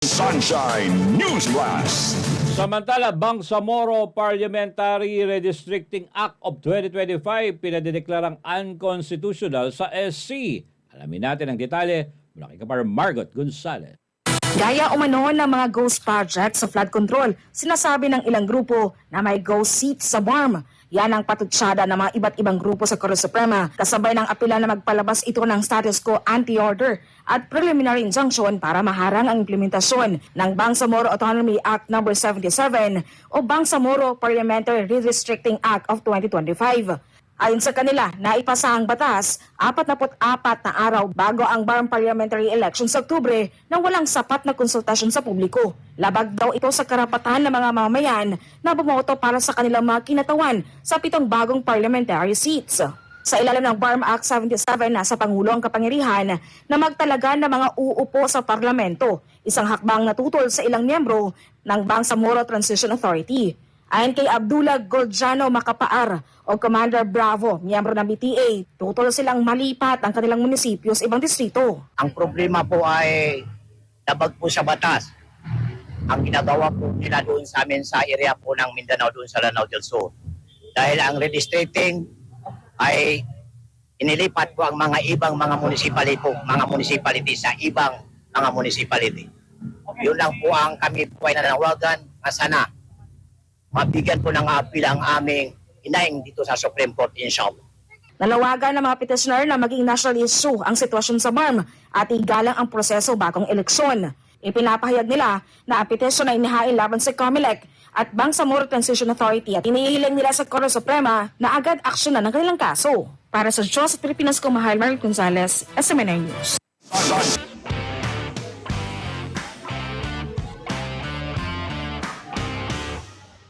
Sunshine News Blast. Samantala, Bangsamoro Parliamentary Redistricting Act of 2025 pinadideklarang unconstitutional sa SC. Alamin natin ang detalye mula kay Kapar Margot Gonzalez. Gaya umano ng mga ghost project sa flood control, sinasabi ng ilang grupo na may ghost seats sa BARM. Yan ang patutsada ng mga iba't ibang grupo sa Korte Suprema, kasabay ng apela na magpalabas ito ng status quo anti-order at preliminary injunction para maharang ang implementasyon ng Bangsamoro Autonomy Act No. 77 o Bangsamoro Parliamentary Redistricting Act of 2025. Ayon sa kanila, naipasa ang batas 44 na araw bago ang BARM parliamentary election sa Oktubre nang walang sapat na konsultasyon sa publiko. Labag daw ito sa karapatan ng mga mamamayan na bumoto para sa kanilang mga kinatawan sa 7 bagong parliamentary seats. Sa ilalim ng BARM Act 77, nasa Pangulo ang kapangyarihan na magtalaga ng mga uupo sa parlamento, isang hakbang natutol sa ilang miyembro ng Bangsamoro Transition Authority. Ayon kay Abdullah Gorjano Macapaar o Commander Bravo, miyembro ng BTA, tutol silang malipat ang kanilang munisipyo sa ibang distrito. Ang problema po ay labag po sa batas. Ang ginagawa po nila doon sa amin sa area po ng Mindanao doon sa Lanao del Sur. Dahil ang redistricting ay inilipat po ang mga ibang mga municipality sa ibang mga municipality. Yun lang po ang kami po ay nanawagan na sana mabigyan po ng apil ang aming inaing dito sa Supreme Court, inshallah. Nalawagan ng mga petitioner na maging national issue ang sitwasyon sa BARM at igalang ang proseso bagong eleksyon. Ipinapahayag nila na ang petisyon ay inihain laban sa COMELEC at Bangsamoro Transition Authority at inihiling nila sa Korte Suprema na agad aksyonan ng kanilang kaso. Para sa Diyos at Pilipinas, Kumahal Margot Gonzalez, SMNI News.